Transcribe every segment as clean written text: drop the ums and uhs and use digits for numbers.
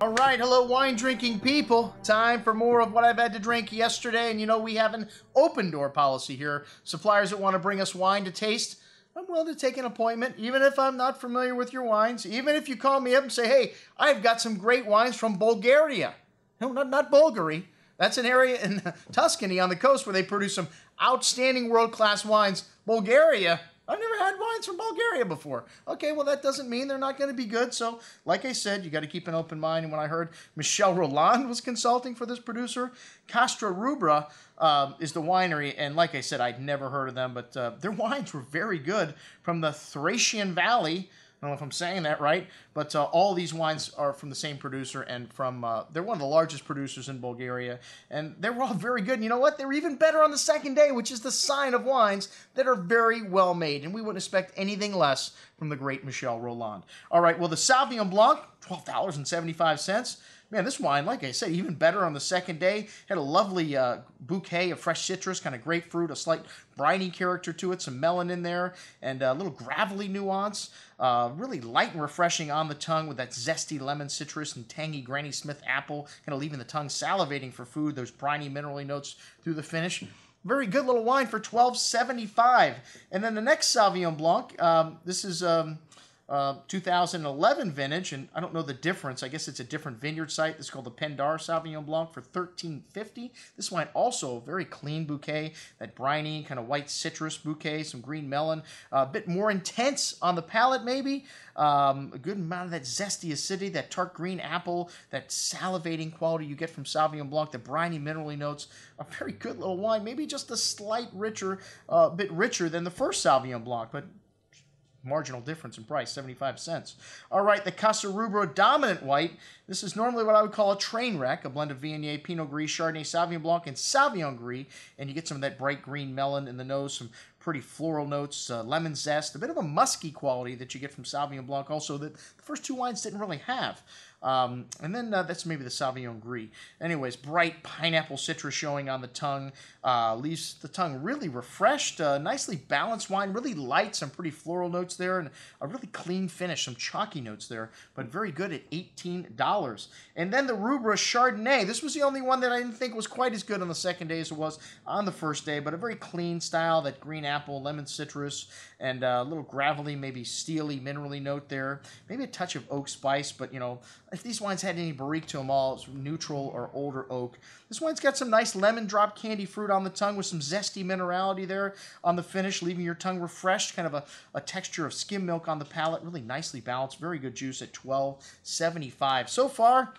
All right, hello wine drinking people. Time for more of what I've had to drink yesterday. And you know, we have an open door policy here. Suppliers that want to bring us wine to taste, I'm willing to take an appointment, even if I'm not familiar with your wines. Even if you call me up and say, hey, I've got some great wines from Bulgaria. No, not Bulgari. That's an area in Tuscany on the coast where they produce some outstanding world-class wines. Bulgaria? I've never had wines from Bulgaria before. Okay, well, that doesn't mean they're not going to be good. So, like I said, you got to keep an open mind. And when I heard Michel Rolland was consulting for this producer, Castra Rubra is the winery. And like I said, I'd never heard of them, but their wines were very good from the Thracian Valley. I don't know if I'm saying that right, but all these wines are from the same producer and from, they're one of the largest producers in Bulgaria, and they were all very good. And you know what? They were even better on the second day, which is the sign of wines that are very well made, and we wouldn't expect anything less from the great Michel Rolland. All right, well, the Sauvignon Blanc, $12.75. Man, this wine, like I said, even better on the second day. Had a lovely bouquet of fresh citrus, kind of grapefruit, a slight briny character to it, some melon in there, and a little gravelly nuance. Really light and refreshing on the tongue with that zesty lemon citrus and tangy Granny Smith apple, kind of leaving the tongue salivating for food, those briny minerally notes through the finish. Very good little wine for $12.75. And then the next Sauvignon Blanc, this is 2011 vintage, and I don't know the difference. I guess it's a different vineyard site. This is called the Pendar Sauvignon Blanc for $13.50. This wine also a very clean bouquet, that briny kind of white citrus bouquet, some green melon, a bit more intense on the palate maybe. A good amount of that zesty acidity, that tart green apple, that salivating quality you get from Sauvignon Blanc, the briny minerally notes. A very good little wine, maybe just a slight richer, bit richer than the first Sauvignon Blanc, but marginal difference in price, 75 cents. All right, the Castra Rubra Dominant White. This is normally what I would call a train wreck, a blend of Viognier, Pinot Gris, Chardonnay, Sauvignon Blanc, and Sauvignon Gris. And you get some of that bright green melon in the nose, some pretty floral notes, lemon zest, a bit of a musky quality that you get from Sauvignon Blanc also that the first two wines didn't really have. And then that's maybe the Sauvignon Gris. Anyways, bright pineapple citrus showing on the tongue. Leaves the tongue really refreshed. Nicely balanced wine. Really light. Some pretty floral notes there. And a really clean finish. Some chalky notes there. But very good at $18. And then the Rubra Chardonnay. This was the only one that I didn't think was quite as good on the second day as it was on the first day. But a very clean style. That green apple, lemon citrus, and a little gravelly, maybe steely, minerally note there. Maybe a touch of oak spice. But, you know, if these wines had any barrique to them all, it's neutral or older oak. This wine's got some nice lemon drop candy fruit on the tongue with some zesty minerality there on the finish, leaving your tongue refreshed, kind of a texture of skim milk on the palate, really nicely balanced, very good juice at $12.75. So far,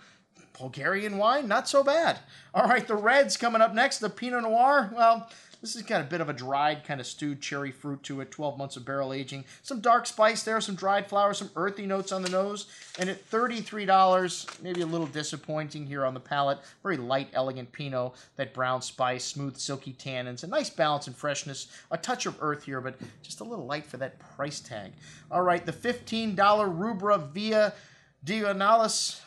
Bulgarian wine, not so bad. All right, the reds coming up next, the Pinot Noir. Well, this has got a bit of a dried, kind of stewed cherry fruit to it, 12 months of barrel aging. Some dark spice there, some dried flowers, some earthy notes on the nose. And at $33, maybe a little disappointing here on the palate. Very light, elegant Pinot, that brown spice, smooth, silky tannins, a nice balance and freshness. A touch of earth here, but just a little light for that price tag. All right, the $15 Rubra via Diagonalis,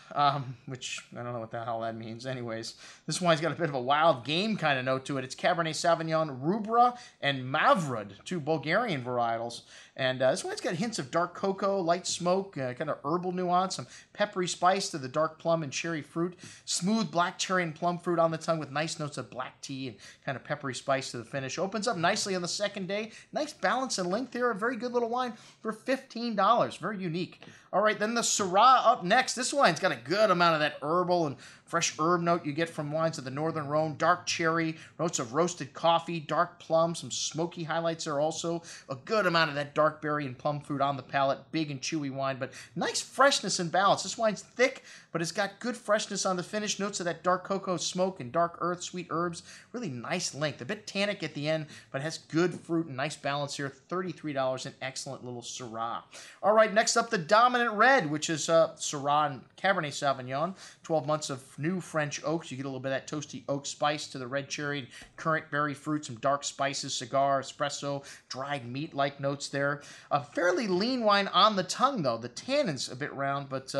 which I don't know what the hell that means. Anyways, this wine's got a bit of a wild game kind of note to it. It's Cabernet Sauvignon, Rubra, and Mavrud, two Bulgarian varietals. And this one's got hints of dark cocoa, light smoke, kind of herbal nuance, some peppery spice to the dark plum and cherry fruit, smooth black cherry and plum fruit on the tongue with nice notes of black tea and kind of peppery spice to the finish. Opens up nicely on the second day. Nice balance and length there. A very good little wine for $15. Very unique. All right, then the Syrah up next. This wine's got a good amount of that herbal and fresh herb note you get from wines of the Northern Rhone. Dark cherry, notes of roasted coffee, dark plum, some smoky highlights there also. A good amount of that dark berry and plum fruit on the palate. Big and chewy wine, but nice freshness and balance. This wine's thick, but it's got good freshness on the finish. Notes of that dark cocoa smoke and dark earth, sweet herbs. Really nice length. A bit tannic at the end, but has good fruit and nice balance here. $33, an excellent little Syrah. All right, next up, the Dominant Red, which is Syrah and Cabernet Sauvignon. 12 months of new French oaks. You get a little bit of that toasty oak spice to the red cherry and currant berry fruit, some dark spices, cigar, espresso, dried meat-like notes there. A fairly lean wine on the tongue, though. The tannin's a bit round, but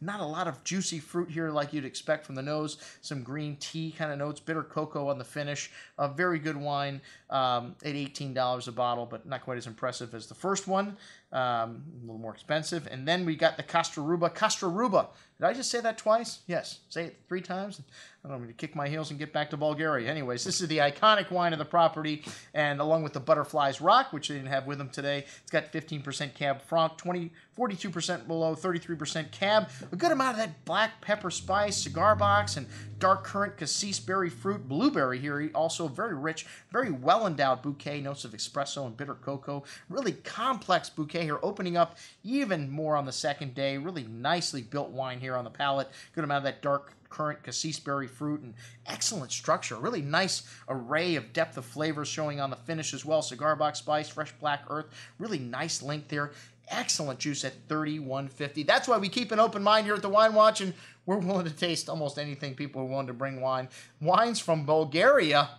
not a lot of juicy fruit here like you'd expect from the nose. Some green tea kind of notes, bitter cocoa on the finish. A very good wine at $18 a bottle, but not quite as impressive as the first one. A little more expensive. And then we got the Castra Rubra. Castra Rubra Did I just say that twice? Yes. Say it 3 times. I don't know, I'm going to kick my heels and get back to Bulgaria. Anyways, this is the iconic wine of the property, and along with the Butterflies Rock, which they didn't have with them today, it's got 15% Cab Franc, 42% below, 33% Cab. A good amount of that black pepper spice, cigar box, and dark currant cassis berry fruit, blueberry here. Also very rich, very well-endowed bouquet, notes of espresso and bitter cocoa. Really complex bouquet here, opening up even more on the second day. Really nicely built wine here on the palate. Good amount of that dark currant cassis berry fruit and excellent structure. Really nice array of depth of flavors showing on the finish as well. Cigar box spice, fresh black earth. Really nice length there. Excellent juice at $31.50. That's why we keep an open mind here at the Wine Watch, and we're willing to taste almost anything people are willing to bring wine. Wines from Bulgaria.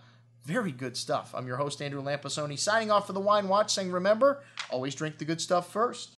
Very good stuff. I'm your host, Andrew Lamposoni, signing off for the Wine Watch, saying remember, always drink the good stuff first.